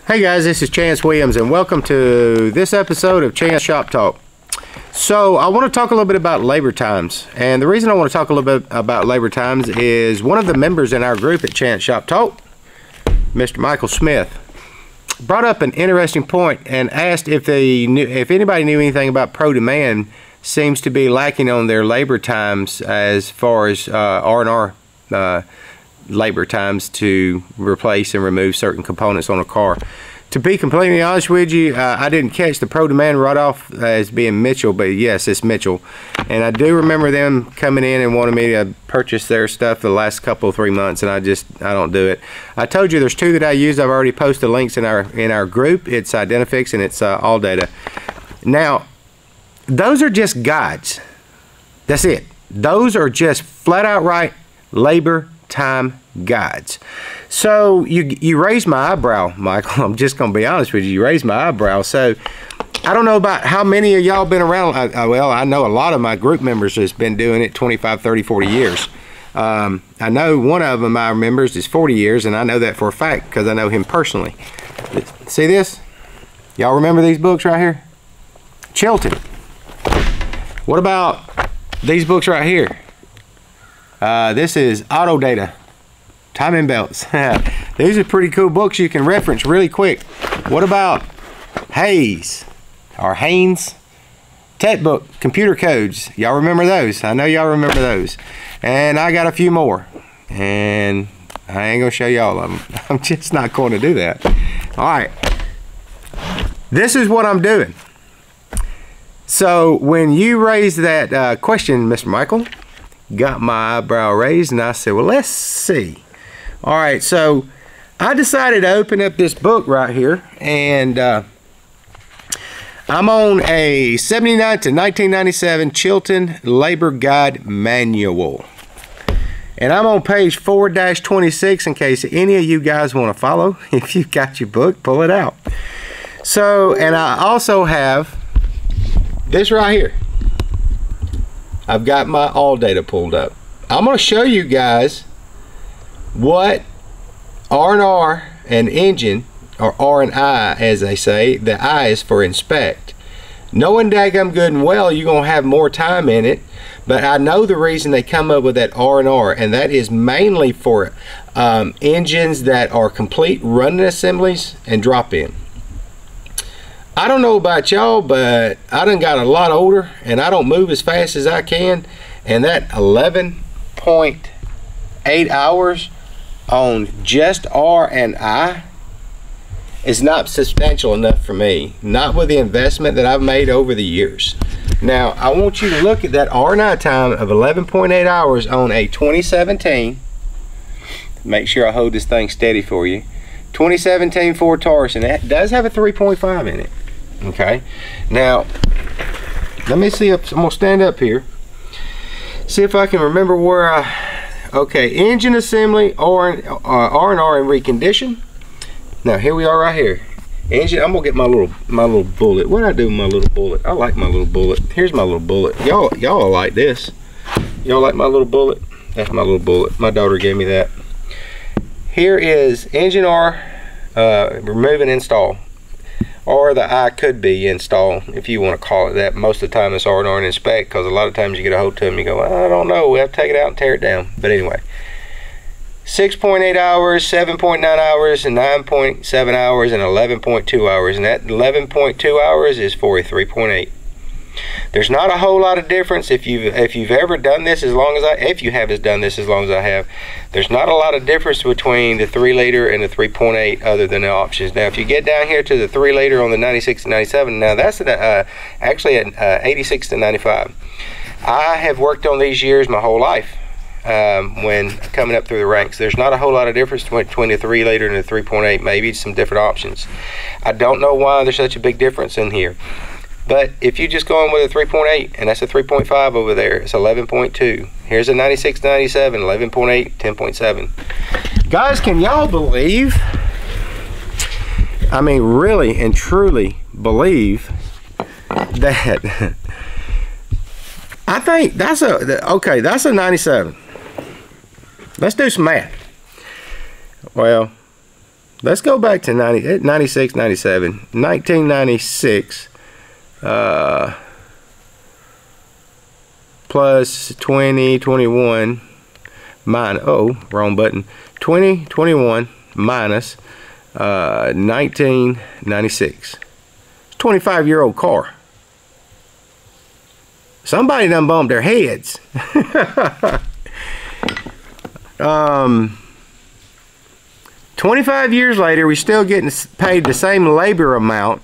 Hey guys, this is Chance Williams and welcome to this episode of Chance Shop Talk. So I want to talk a little bit about labor times, and the reason I want to talk a little bit about labor times is one of the members in our group at Chance Shop Talk, Mr. Michael Smith, brought up an interesting point and asked if anybody knew anything about ProDemand seems to be lacking on their labor times as far as R&R labor times to replace and remove certain components on a car. To be completely honest with you, I didn't catch the ProDemand right off as being Mitchell, but yes, it's Mitchell. And I do remember them coming in and wanting me to purchase their stuff the last couple of 3 months, and I don't do it. I told you there's two that I use. I've already posted links in our group. It's Identifix and it's ALLDATA. Now, those are just guides. That's it. Those are just flat out right labor time guides. So you raised my eyebrow, Michael. I'm just gonna be honest with you. You raised my eyebrow. So I don't know about how many of y'all been around. Well, I know a lot of my group members has been doing it 25, 30, 40 years. I know one of them I remember is 40 years, and I know that for a fact because I know him personally. See this? Y'all remember these books right here? Chilton. What about these books right here? This is AutoData, timing belts. These are pretty cool books you can reference really quick. What about Haynes or Haynes? Tech book, computer codes. Y'all remember those? I know y'all remember those. And I got a few more. And I ain't gonna show you all of them. I'm just not going to do that. All right. This is what I'm doing. So when you raised that question, Mr. Michael, got my eyebrow raised, and I said, well, let's see. All right, so I decided to open up this book right here, and I'm on a 79 to 1997 Chilton Labor Guide Manual, and I'm on page 4-26 in case any of you guys want to follow. If you've got your book, pull it out. So, and I also have this right here. I've got my ALLDATA pulled up. I'm going to show you guys what R&R and engine, or R&I as they say. The I is for inspect. Knowing daggum good and well you're going to have more time in it, but I know the reason they come up with that R&R, and that is mainly for engines that are complete running assemblies and drop-in. I don't know about y'all, but I done got a lot older and I don't move as fast as I can, and that 11.8 hours on just R&I is not substantial enough for me, not with the investment that I've made over the years. Now I want you to look at that R&I time of 11.8 hours on a 2017. Make sure I hold this thing steady for you. 2017 Ford Taurus, and that does have a 3.5 in it. Okay, now let me see if I'm gonna stand up here, see if I can remember where okay, engine assembly, R&R and recondition. Now here we are right here. Engine. I'm gonna get my little bullet. What did I do with my little bullet? I like my little bullet. Here's my little bullet. Y'all like this? Y'all like my little bullet? That's my little bullet. My daughter gave me that. Here is engine R, remove and install. Or the I could be install, if you want to call it that. Most of the time it's R&R and inspect, because a lot of times you get a hold to them and you go, I don't know, we have to take it out and tear it down. But anyway, 6.8 hours, 7.9 hours, and 9.7 hours, and 11.2 hours. And that 11.2 hours is for a 3.8. There's not a whole lot of difference if you've ever done this as long as if you have done this as long as I have. There's not a lot of difference between the 3-liter and the 3.8 other than the options. Now if you get down here to the 3-liter on the 96 to 97, now that's actually an 86 to 95. I have worked on these years my whole life when coming up through the ranks. There's not a whole lot of difference between the 3-liter and the 3.8, maybe some different options. I don't know why there's such a big difference in here. But if you just go in with a 3.8, and that's a 3.5 over there, it's 11.2. Here's a 96 to 97, 11.8, 10.7. Guys, can y'all believe, I mean really and truly believe that, I think that's okay, that's a 97. Let's do some math. Well, let's go back to 96, 97. 1996 plus 2021 minus, oh, wrong button. 2021 minus 1996. It's a 25-year-old car. Somebody done bumped their heads. 25 years later, we're still getting paid the same labor amount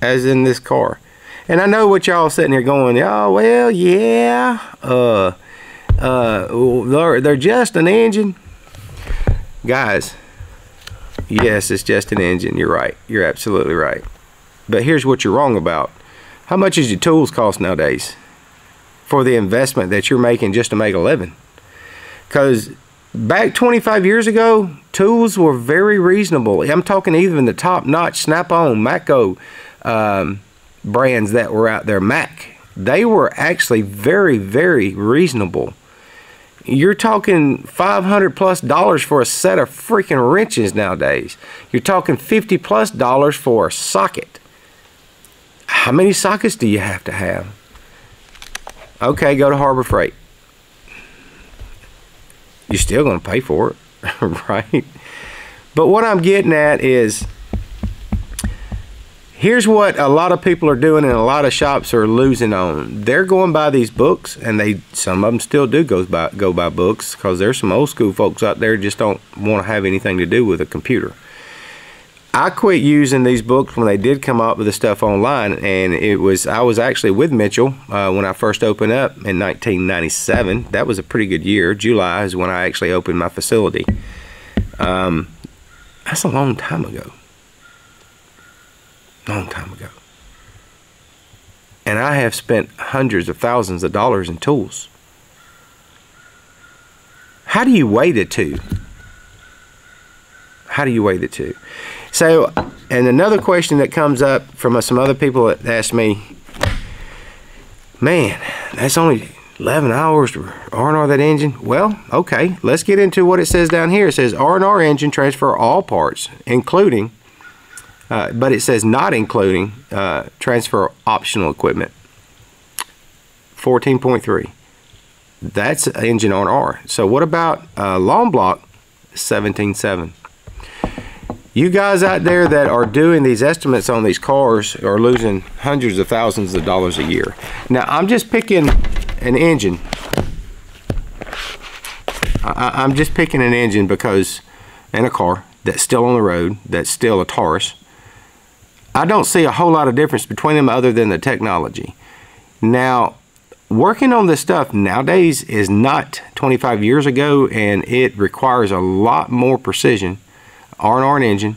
as in this car. And I know what y'all sitting here going, oh, well, yeah, they're just an engine. Guys, yes, it's just an engine. You're right. You're absolutely right. But here's what you're wrong about. How much does your tools cost nowadays for the investment that you're making just to make a living? Because back 25 years ago, tools were very reasonable. I'm talking even the top-notch Snap-on, Matco brands that were out there, Mac. They were actually very, very reasonable. You're talking $500+ for a set of freaking wrenches nowadays. You're talking $50+ for a socket. How many sockets do you have to have? Okay, go to Harbor Freight. You're still going to pay for it, right? But what I'm getting at is, here's what a lot of people are doing and a lot of shops are losing on. They're going by these books, and some of them still do go by books, because there's some old school folks out there just don't want to have anything to do with a computer. I quit using these books when they did come up with the stuff online, and I was actually with Mitchell when I first opened up in 1997. That was a pretty good year. July is when I actually opened my facility. That's a long time ago. Long time ago. And I have spent hundreds of thousands of dollars in tools. How do you weigh the two? How do you weigh the two? So, and another question that comes up from some other people that ask me, man, that's only 11 hours to R&R that engine. Well, okay, let's get into what it says down here. It says R&R engine transfer all parts, including, but it says not including transfer optional equipment. 14.3. That's engine R&R. So what about long block? 17.7. You guys out there that are doing these estimates on these cars are losing hundreds of thousands of dollars a year. Now, I'm just picking an engine. I'm just picking an engine because, in a car that's still on the road, that's still a Taurus. I don't see a whole lot of difference between them other than the technology. Now, working on this stuff nowadays is not 25 years ago, and it requires a lot more precision. R&R engine,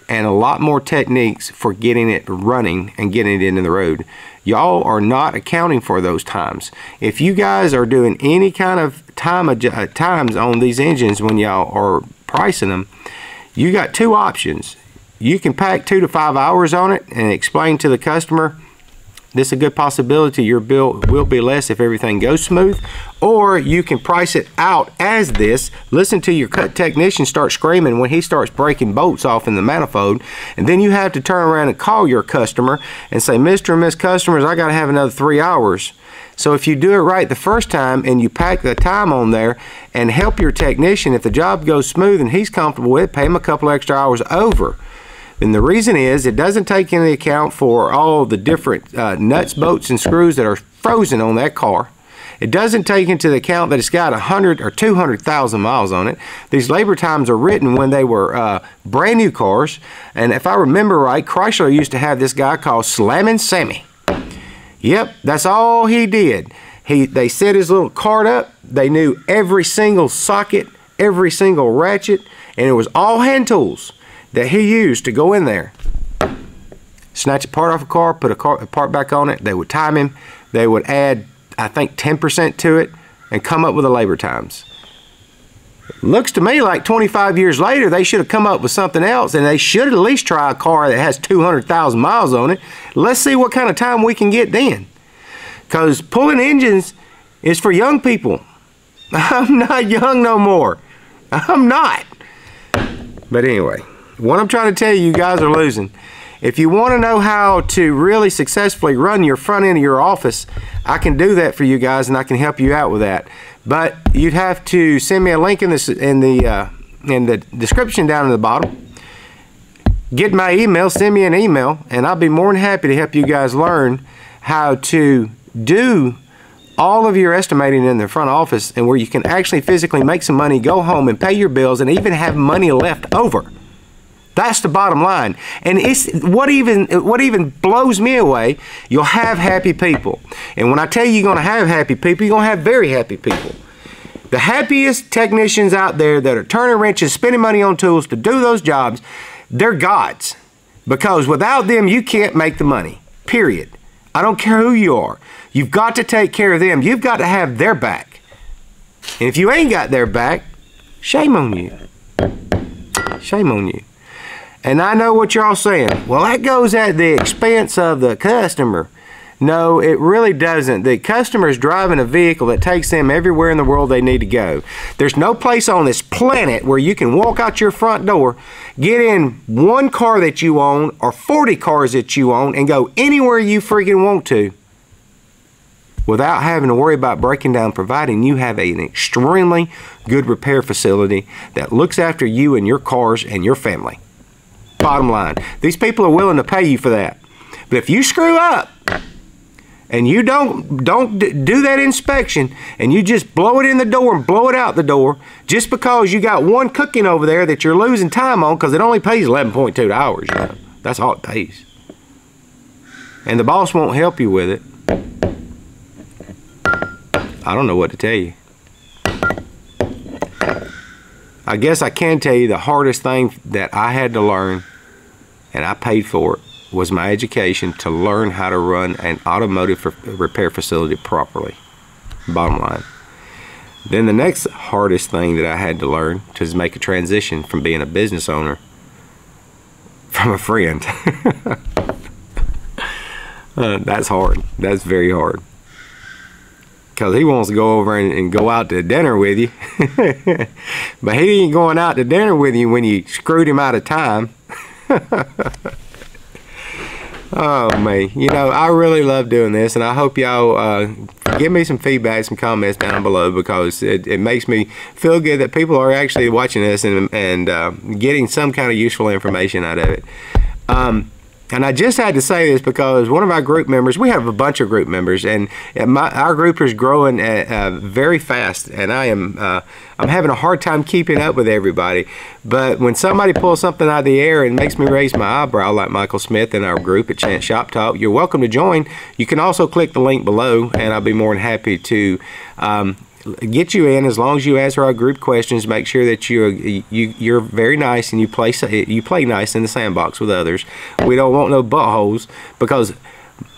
and a lot more techniques for getting it running and getting it into the road. Y'all are not accounting for those times. If you guys are doing any kind of times on these engines when y'all are pricing them, you got two options. You can pack 2 to 5 hours on it and explain to the customer, this is a good possibility your bill will be less if everything goes smooth. Or you can price it out as this. Listen to your technician start screaming when he starts breaking bolts off in the manifold. And then you have to turn around and call your customer and say, Mr. and Miss Customers, I got to have another 3 hours. So if you do it right the first time and you pack the time on there and help your technician, if the job goes smooth and he's comfortable with it, pay him a couple extra hours over. And the reason is it doesn't take into account for all the different nuts, bolts, and screws that are frozen on that car. It doesn't take into account that it's got 100 or 200,000 miles on it. These labor times are written when they were brand new cars. And if I remember right, Chrysler used to have this guy called Slammin' Sammy. Yep, that's all he did. They set his little cart up. They knew every single socket, every single ratchet, and it was all hand tools that he used to go in there, snatch a part off a car, put a part back on it. They would time him. They would add, I think, 10% to it and come up with the labor times. Looks to me like 25 years later, they should have come up with something else, and they should at least try a car that has 200,000 miles on it. Let's see what kind of time we can get then. Because pulling engines is for young people. I'm not young no more. I'm not. But anyway, what I'm trying to tell you, you guys are losing. If you want to know how to really successfully run your front end of your office, I can do that for you guys, and I can help you out with that. But you'd have to send me a link in the description down at the bottom. Get my email, send me an email, and I'll be more than happy to help you guys learn how to do all of your estimating in the front office, and where you can actually physically make some money, go home and pay your bills, and even have money left over. That's the bottom line. And it's what even blows me away, you'll have happy people. And when I tell you you're going to have happy people, you're going to have very happy people. The happiest technicians out there that are turning wrenches, spending money on tools to do those jobs, they're gods. Because without them, you can't make the money. Period. I don't care who you are. You've got to take care of them. You've got to have their back. And if you ain't got their back, shame on you. Shame on you. And I know what you're all saying. Well, that goes at the expense of the customer. No, it really doesn't. The customer is driving a vehicle that takes them everywhere in the world they need to go. There's no place on this planet where you can walk out your front door, get in one car that you own or 40 cars that you own, and go anywhere you freaking want to without having to worry about breaking down, providing you have an extremely good repair facility that looks after you and your cars and your family. Bottom line, these people are willing to pay you for that. But if you screw up and you don't do that inspection, and you just blow it in the door and blow it out the door just because you got one cooking over there that you're losing time on, because it only pays 11.2 hours, you know. That's all it pays. And the boss won't help you with it. I don't know what to tell you. I guess I can tell you the hardest thing that I had to learn, and I paid for it, was my education to learn how to run an automotive repair facility properly. Bottom line. Then the next hardest thing that I had to learn to make a transition from being a business owner from a friend. That's hard. That's very hard. Because he wants to go over and go out to dinner with you. But he ain't going out to dinner with you when you screwed him out of time. Oh man, you know, I really love doing this, and I hope y'all give me some feedback, some comments down below, because it makes me feel good that people are actually watching this and getting some kind of useful information out of it. And I just had to say this because one of our group members, we have a bunch of group members, and our group is growing very fast, and I'm having a hard time keeping up with everybody. But when somebody pulls something out of the air and makes me raise my eyebrow, like Michael Smith in our group at Chance Shop Talk, you're welcome to join. You can also click the link below, and I'll be more than happy to get you in, as long as you answer our group questions. Make sure that you're very nice and you play nice in the sandbox with others. We don't want no buttholes, because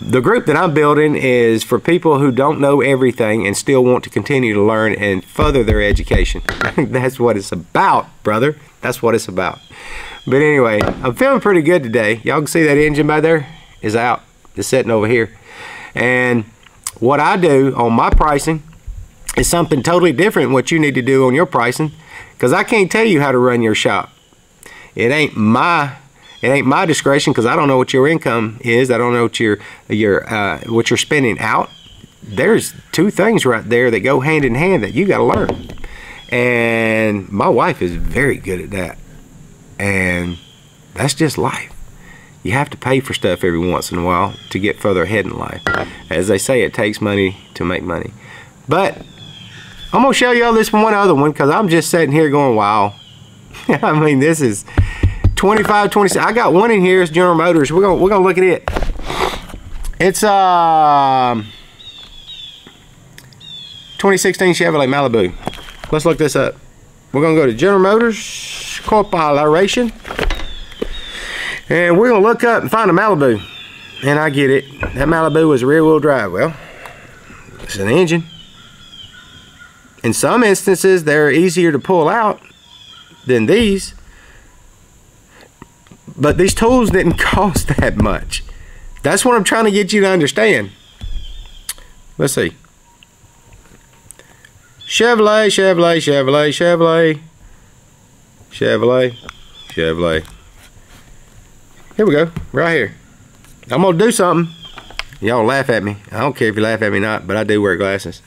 the group that I'm building is for people who don't know everything and still want to continue to learn and further their education. That's what it's about, brother. That's what it's about. But anyway, I'm feeling pretty good today. Y'all can see that engine by there is out. It's sitting over here. And what I do on my pricing is something totally different what you need to do on your pricing, because I can't tell you how to run your shop. It ain't my discretion, because I don't know what your income is. I don't know what you're spending out. There's two things right there that go hand in hand that you got to learn, and my wife is very good at that. And that's just life. You have to pay for stuff every once in a while to get further ahead in life. As they say, it takes money to make money. But I'm gonna show y'all this one other one, because I'm just sitting here going, wow. I mean, this is 25, 26. I got one in here. It's General Motors. We're gonna look at it. It's 2016 Chevrolet Malibu. Let's look this up. We're gonna go to General Motors Corporation, and we're gonna look up and find a Malibu. And I get it. That Malibu was rear-wheel drive. Well, it's an engine. In some instances, they're easier to pull out than these. But these tools didn't cost that much. That's what I'm trying to get you to understand. Let's see. Chevrolet, Chevrolet, Chevrolet, Chevrolet. Chevrolet, Chevrolet. Here we go, right here. I'm gonna do something. Y'all laugh at me. I don't care if you laugh at me or not, but I do wear glasses.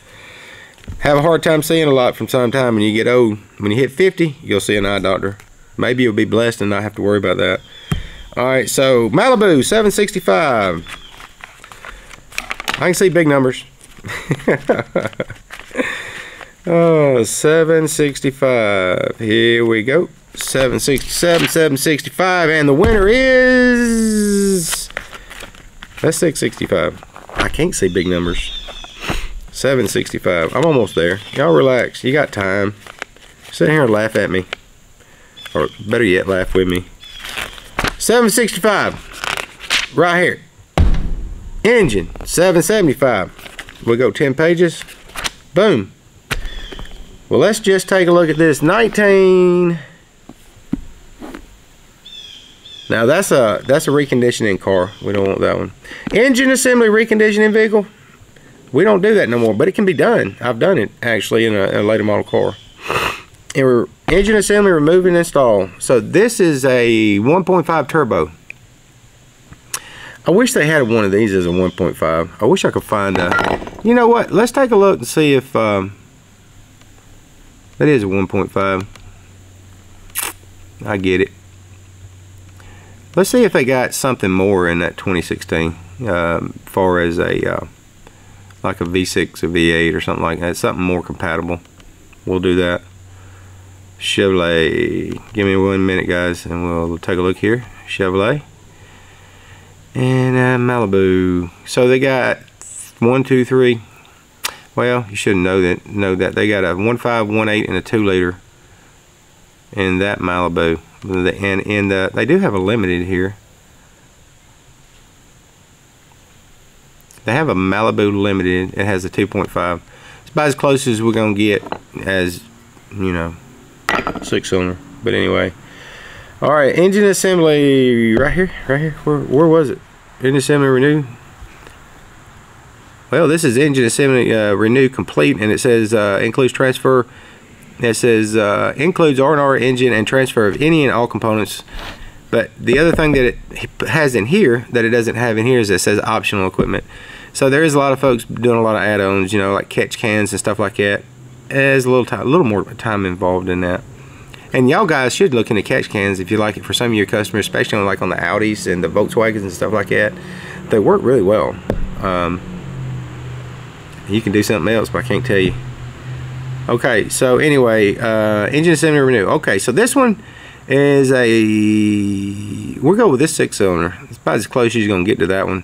Have a hard time seeing a lot from time to time when you get old. When you hit 50, you'll see an eye doctor. Maybe you'll be blessed and not have to worry about that. Alright, so Malibu 765. I can see big numbers. Oh, 765. Here we go. 767, 765, and the winner is... That's 665. I can't see big numbers. 765. I'm almost there. Y'all relax. You got time. Sit here and laugh at me. Or better yet, laugh with me. 765. Right here. Engine. 775. We go 10 pages. Boom. Well, let's just take a look at this. 19. Now that's a reconditioning car. We don't want that one. Engine assembly reconditioning vehicle. We don't do that no more, but it can be done. I've done it actually in a later model car. Engine assembly, remove and install. So this is a 1.5 turbo. I wish they had one of these as a 1.5. I wish I could find a... You know what? Let's take a look and see if that is a 1.5. I get it. Let's see if they got something more in that 2016, far as a like a V6 or V8 or something like that. Something more compatible. We'll do that. Chevrolet. Give me 1 minute, guys, and we'll take a look here. Chevrolet and Malibu. So they got 1, 2, 3. Well, you should know that they got a 1.5, 1.8, and a 2 liter in that Malibu. And they do have a limited here. They have a Malibu limited. It has a 2.5. It's about as close as we're gonna get as, you know, 6-cylinder. But anyway, all right. Engine assembly right here, right here. Where was it? Engine assembly renew. Well, this is engine assembly renew complete, and it says includes transfer. It says includes R&R engine and transfer of any and all components. But the other thing that it has in here that it doesn't have in here is it says optional equipment. So there is a lot of folks doing a lot of add-ons, you know, like catch cans and stuff like that. There's a little more time involved in that. And y'all guys should look into catch cans if you like it for some of your customers, especially like on the Audis and the Volkswagens and stuff like that. They work really well. You can do something else, but I can't tell you. Okay, so anyway, engine assembly renew. Okay, so this one is we'll go with this 6-cylinder. It's about as close as you're gonna get to that one.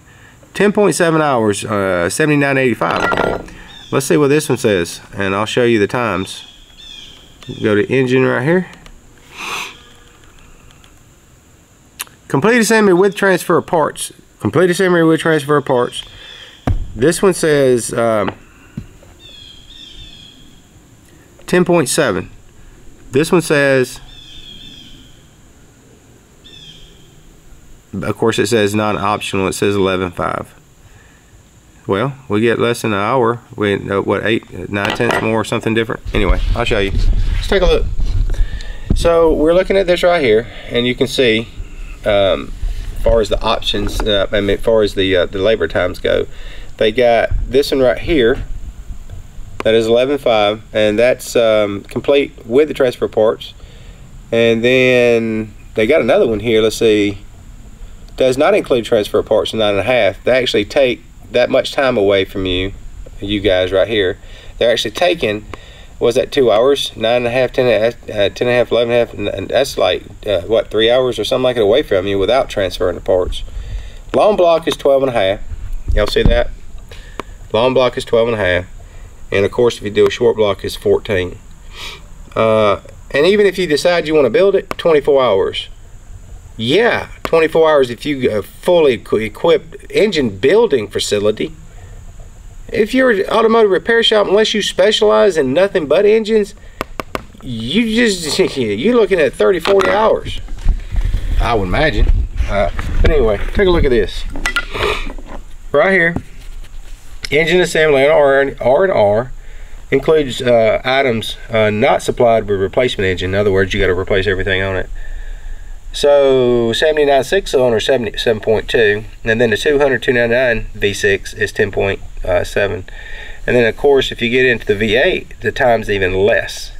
10.7 hours, 79.85. Let's see what this one says, and I'll show you the times. Go to engine right here. Complete assembly with transfer of parts. Complete assembly with transfer of parts. This one says 10.7. This one says, of course it says non-optional, it says 11.5. Well, we get less than an hour. We what, 8, 9 tenths more, something different. Anyway, I'll show you. Let's take a look. So we're looking at this right here, and you can see as far as the options, I mean as far as the labor times go, they got this one right here. That is 11.5, and that's complete with the transfer parts. And then they got another one here. Let's see. Does not include transfer parts, 9.5. They actually take that much time away from you guys right here. They're actually taking, was that 2 hours? 9.5, 10.5, 11.5, and that's like what, 3 hours or something like it away from you without transferring the parts. Long block is 12.5. Y'all see that? Long block is 12.5. And of course, if you do a short block, it's 14. And even if you decide you want to build it, 24 hours. Yeah, 24 hours if you fully equipped engine building facility. If you're an automotive repair shop, unless you specialize in nothing but engines, you're looking at 30, 40 hours, I would imagine. But anyway, take a look at this. Right here. Engine assembly and R&R. includes items not supplied with replacement engine. In other words, you got to replace everything on it. So 79 6-cylinder 7.2, and then the 299 V6 is 10.7, and then of course if you get into the V8, the time's even less.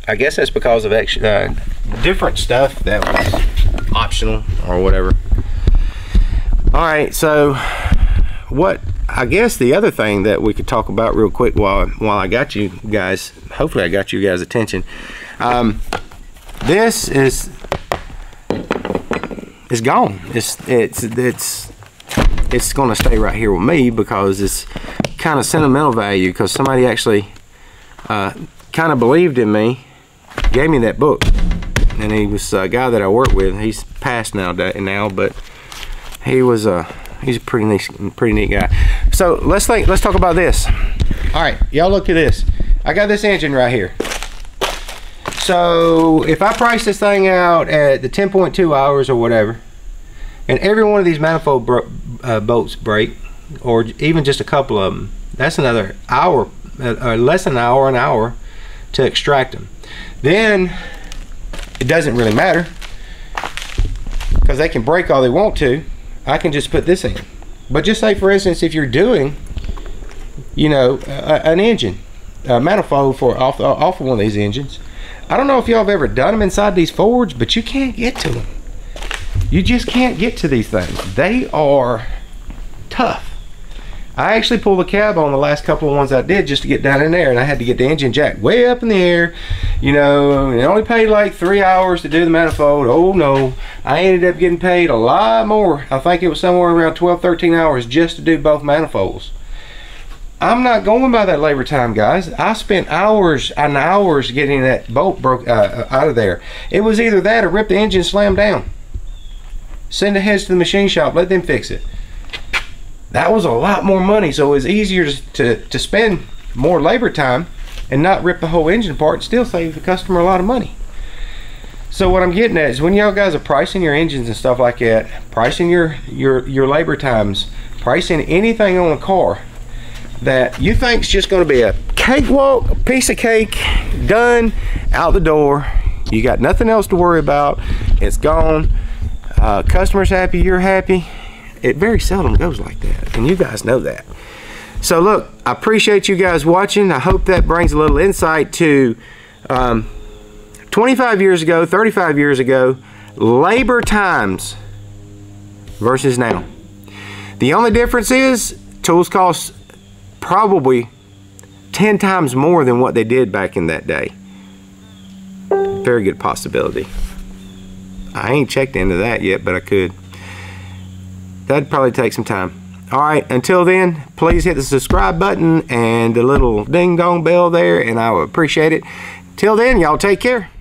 I guess that's because of extra different stuff that was optional or whatever. All right, so what I guess the other thing that we could talk about real quick while I got you guys, hopefully I got you guys' attention. This is gone. It's going to stay right here with me because it's kind of sentimental value, because somebody actually kind of believed in me, gave me that book, and he was a guy that I worked with. He's passed now, but he's a pretty neat guy. So let's talk about this. All right, y'all look at this. I got this engine right here. So if I price this thing out at the 10.2 hours or whatever, and every one of these manifold bolts break, or even just a couple of them, that's another hour, or less than an hour to extract them. Then it doesn't really matter, because they can break all they want to. I can just put this in. But just say, for instance, if you're doing, you know, an engine, a manifold for off of one of these engines, I don't know if y'all have ever done them inside these Fords, but you can't get to them. You just can't get to these things. They are tough. I actually pulled the cab on the last couple of ones I did just to get down in there, and I had to get the engine jack way up in the air. You know, it only paid like 3 hours to do the manifold. Oh no, I ended up getting paid a lot more. I think it was somewhere around 12, 13 hours just to do both manifolds. I'm not going by that labor time, guys. I spent hours and hours getting that bolt broke out of there. It was either that or rip the engine, slam down, send the heads to the machine shop, let them fix it. That was a lot more money, so it was easier to spend more labor time and not rip the whole engine apart and still save the customer a lot of money. So what I'm getting at is, when y'all guys are pricing your engines and stuff like that, pricing your labor times, pricing anything on a car that you think is just going to be a cakewalk, a piece of cake, done, out the door, you got nothing else to worry about, it's gone, customer's happy, you're happy. It very seldom goes like that, and you guys know that. So look, I appreciate you guys watching. I hope that brings a little insight to 25 years ago, 35 years ago, labor times versus now. The only difference is tools cost probably 10 times more than what they did back in that day. Very good possibility. I ain't checked into that yet, but I could. That'd probably take some time. All right, until then, please hit the subscribe button and the little ding dong bell there, and I would appreciate it. Till then, y'all take care.